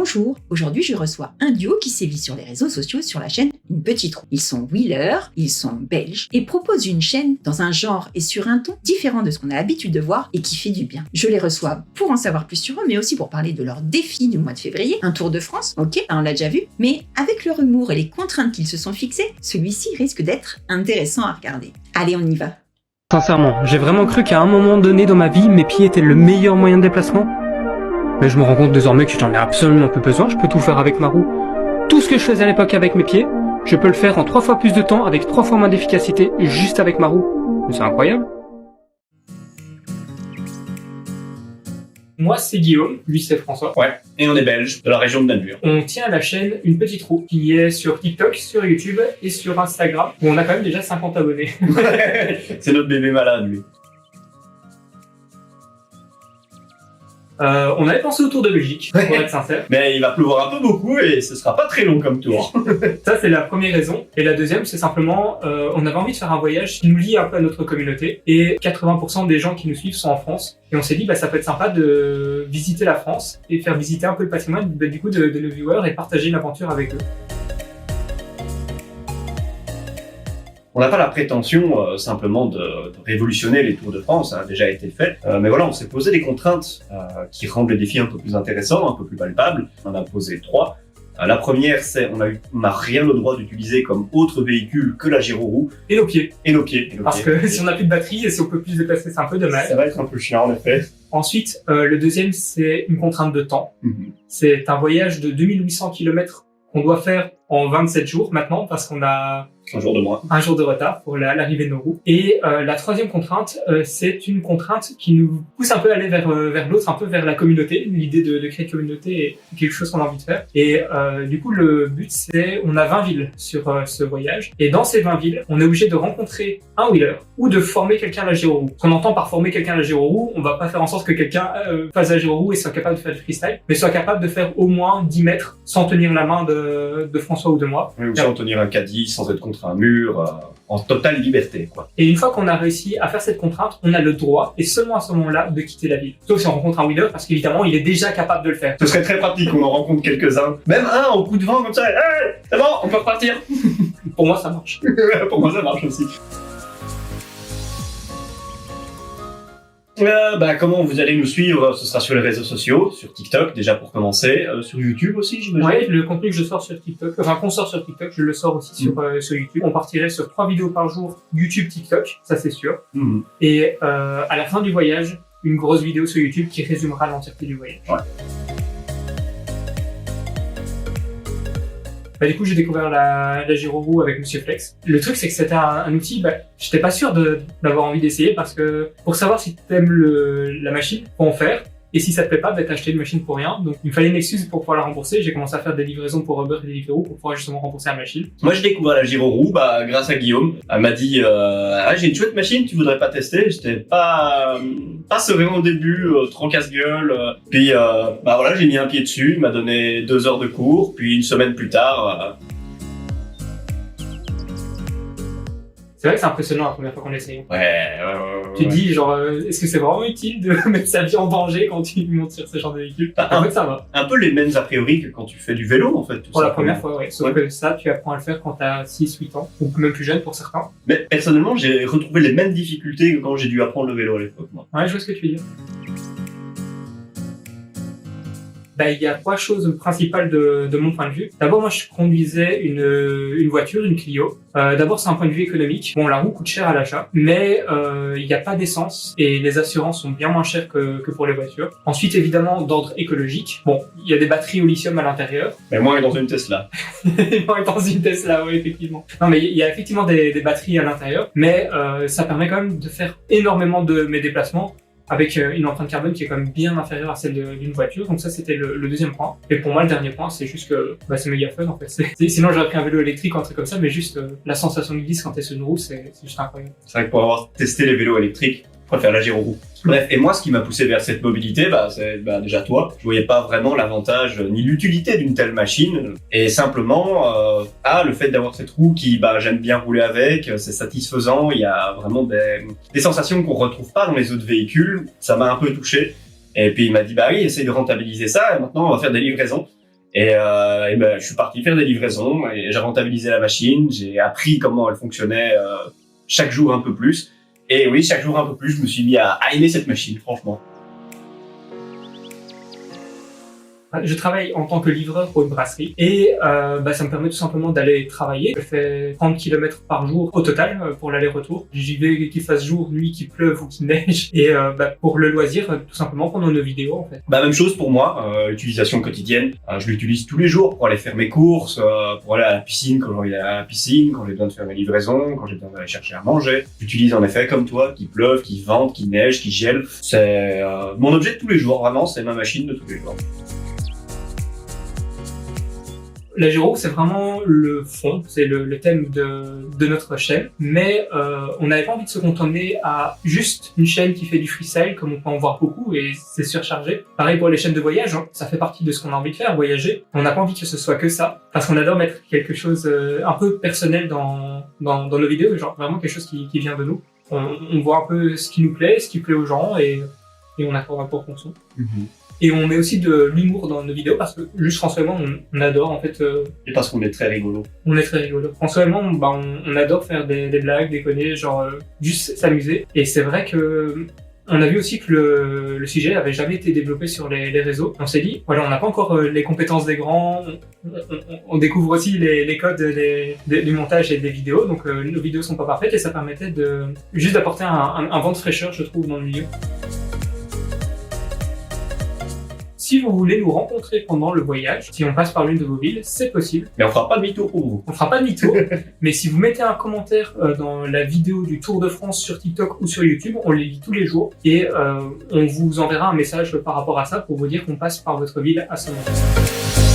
Bonjour, aujourd'hui je reçois un duo qui sévit sur les réseaux sociaux sur la chaîne Une Petite Roue. Ils sont Wheeler, ils sont belges et proposent une chaîne dans un genre et sur un ton différent de ce qu'on a l'habitude de voir et qui fait du bien. Je les reçois pour en savoir plus sur eux, mais aussi pour parler de leurs défis du mois de février, un Tour de France, ok, on l'a déjà vu, mais avec leur humour et les contraintes qu'ils se sont fixées, celui-ci risque d'être intéressant à regarder. Allez, on y va. Sincèrement, j'ai vraiment cru qu'à un moment donné dans ma vie, mes pieds étaient le meilleur moyen de déplacement. Mais je me rends compte désormais que j'en ai absolument peu besoin, je peux tout faire avec ma roue. Tout ce que je faisais à l'époque avec mes pieds, je peux le faire en 3 fois plus de temps, avec 3 fois moins d'efficacité, juste avec ma roue. Mais c'est incroyable. Moi, c'est Guillaume, lui, c'est François. Ouais, et on est belge, de la région de Namur. On tient la chaîne Une Petite Roue, qui est sur TikTok, sur YouTube et sur Instagram, où on a quand même déjà 50 abonnés. C'est notre bébé malade, lui. On avait pensé au Tour de Belgique, pour être sincère. Mais il va pleuvoir un peu beaucoup et ce sera pas très long comme tour. Ça, c'est la première raison. Et la deuxième, c'est simplement, on avait envie de faire un voyage qui nous lie un peu à notre communauté. Et 80% des gens qui nous suivent sont en France. Et on s'est dit, ça peut être sympa de visiter la France et faire visiter un peu le patrimoine du coup de nos viewers et partager l'aventure avec eux. On n'a pas la prétention simplement de révolutionner les Tours de France, ça a déjà été fait. Mais voilà, on s'est posé des contraintes qui rendent les défis un peu plus intéressants, un peu plus palpables. On en a posé 3. La première, c'est on n'a rien le droit d'utiliser comme autre véhicule que la gyroroue. Et nos pieds. Et nos pieds. Parce que si on n'a plus de batterie et si on peut plus se déplacer, c'est un peu dommage. Ça va être un peu chiant, en effet. Ensuite, le deuxième, c'est une contrainte de temps. C'est un voyage de 2800 km qu'on doit faire en 27 jours maintenant parce qu'on a un jour de moins. Un jour de retard pour l'arrivée de nos roues. Et la troisième contrainte, c'est une contrainte qui nous pousse un peu à aller vers l'autre, un peu vers la communauté. L'idée de créer une communauté est quelque chose qu'on a envie de faire. Et du coup, le but, c'est on a 20 villes sur ce voyage. Et dans ces 20 villes, on est obligé de rencontrer un wheeler ou de former quelqu'un à la gyroroue. Ce qu'on entend par former quelqu'un à la gyroroue, on va pas faire en sorte que quelqu'un fasse la gyroroue et soit capable de faire du freestyle, mais soit capable de faire au moins 10 mètres sans tenir la main de François ou de moi. Oui, ou sans tenir un caddie, sans être contre un mur, en totale liberté, quoi. Et une fois qu'on a réussi à faire cette contrainte, on a le droit, et seulement à ce moment-là, de quitter la ville. Sauf si on rencontre un wheeler, parce qu'évidemment, il est déjà capable de le faire. Ce serait très pratique qu'on en rencontre quelques-uns. Même un au coup de vent, comme ça, hey, c'est bon, on peut repartir. Pour moi, ça marche. Pour moi, ça marche aussi. Comment vous allez nous suivre? Ce sera sur les réseaux sociaux, sur TikTok déjà pour commencer, sur YouTube aussi, j'imagine. Ouais, le contenu que je sors sur TikTok, enfin qu'on sort sur TikTok, je le sors aussi sur YouTube. On partirait sur 3 vidéos par jour, YouTube, TikTok, ça c'est sûr. Et à la fin du voyage, une grosse vidéo sur YouTube qui résumera l'entièreté du voyage. Ouais. Du coup, j'ai découvert la gyroroue avec Monsieur Flex. Le truc, c'est que c'était un outil, j'étais pas sûr d'avoir envie d'essayer parce que pour savoir si t'aimes la machine, faut en faire. Et si ça te plaît pas, t'as acheté une machine pour rien. Donc, il me fallait une excuse pour pouvoir la rembourser. J'ai commencé à faire des livraisons pour Uber et Deliveroo pour pouvoir justement rembourser la machine. Moi, j'ai découvert la gyroroue, grâce à Guillaume. Elle m'a dit, j'ai une chouette machine, tu voudrais pas tester? J'étais pas serein au début, trop casse-gueule. Puis, voilà, j'ai mis un pied dessus. Il m'a donné 2 heures de cours. Puis, une semaine plus tard, C'est vrai que c'est impressionnant la première fois qu'on l'essaye. Ouais. Tu te dis, est-ce que c'est vraiment utile de mettre sa vie en danger quand tu montes sur ce genre de véhicule? En fait, ça va. Un peu les mêmes a priori que quand tu fais du vélo, en fait. Pour la première fois, ouais. Sauf que ça, tu apprends à le faire quand t'as 6-8 ans, ou même plus jeune pour certains. Mais personnellement, j'ai retrouvé les mêmes difficultés que quand j'ai dû apprendre le vélo à l'époque, moi. Ouais, je vois ce que tu veux dire. Il y a 3 choses principales de mon point de vue. D'abord, moi, je conduisais une voiture, une Clio. D'abord, c'est un point de vue économique. Bon, la roue coûte cher à l'achat, mais il n'y a pas d'essence et les assurances sont bien moins chères que pour les voitures. Ensuite, évidemment, d'ordre écologique. Bon, il y a des batteries au lithium à l'intérieur. Mais moins que dans une Tesla. Moins que dans une Tesla, oui, effectivement. Non, mais il y a effectivement des batteries à l'intérieur, mais ça permet quand même de faire énormément de mes déplacements avec une empreinte carbone qui est quand même bien inférieure à celle d'une voiture. Donc ça, c'était le deuxième point. Et pour moi, le dernier point, c'est juste que c'est méga fun, en fait. Sinon, j'aurais pris un vélo électrique ou un truc comme ça, mais juste la sensation de glisse quand t'es sur une roue, c'est juste incroyable. C'est vrai que pour avoir testé les vélos électriques, je préfère la gyroroue. Bref, et moi, ce qui m'a poussé vers cette mobilité, c'est déjà toi. Je voyais pas vraiment l'avantage ni l'utilité d'une telle machine. Et simplement, le fait d'avoir cette roue qui, j'aime bien rouler avec, c'est satisfaisant. Il y a vraiment des sensations qu'on retrouve pas dans les autres véhicules. Ça m'a un peu touché. Et puis il m'a dit, oui, essaye de rentabiliser ça. Et maintenant, on va faire des livraisons. Et ben, je suis parti faire des livraisons et j'ai rentabilisé la machine, j'ai appris comment elle fonctionnait chaque jour un peu plus. Et oui, chaque jour un peu plus, je me suis mis à aimer cette machine, franchement. Je travaille en tant que livreur pour une brasserie et ça me permet tout simplement d'aller travailler. Je fais 30 km par jour au total pour l'aller-retour. J'y vais qu'il fasse jour, nuit, qu'il pleuve ou qu'il neige. Et pour le loisir, tout simplement pendant nos vidéos en fait. Même chose pour moi, utilisation quotidienne. Je l'utilise tous les jours pour aller faire mes courses, pour aller à la piscine quand j'ai envie d'aller à la piscine, quand j'ai besoin de faire mes livraisons, quand j'ai besoin d'aller chercher à manger. J'utilise en effet comme toi, qu'il pleuve, qu'il vente, qu'il neige, qu'il gèle. C'est mon objet de tous les jours, vraiment, c'est ma machine de tous les jours. La gyro, c'est vraiment le fond, c'est le thème de notre chaîne, mais on n'avait pas envie de se contenter à juste une chaîne qui fait du freestyle, comme on peut en voir beaucoup, et c'est surchargé. Pareil pour les chaînes de voyage, hein, ça fait partie de ce qu'on a envie de faire, voyager. On n'a pas envie que ce soit que ça, parce qu'on adore mettre quelque chose un peu personnel dans nos vidéos, genre vraiment quelque chose qui vient de nous. On voit un peu ce qui nous plaît, ce qui plaît aux gens, et on accorde un peu en fonction. Et on met aussi de l'humour dans nos vidéos parce que juste François et moi, on adore en fait. Et parce qu'on est très rigolo. On est très rigolo. François et moi, on adore faire des blagues, déconner, genre juste s'amuser. Et c'est vrai que on a vu aussi que le sujet avait jamais été développé sur les réseaux. On s'est dit, voilà, on n'a pas encore les compétences des grands. On découvre aussi les codes du montage et des vidéos. Donc nos vidéos sont pas parfaites et ça permettait juste d'apporter un vent de fraîcheur, je trouve, dans le milieu. Si vous voulez nous rencontrer pendant le voyage, si on passe par l'une de vos villes, c'est possible. Mais on fera pas demi-tour pour vous. On fera pas demi-tour, mais si vous mettez un commentaire dans la vidéo du Tour de France sur TikTok ou sur YouTube, on les lit tous les jours et on vous enverra un message par rapport à ça pour vous dire qu'on passe par votre ville à ce moment.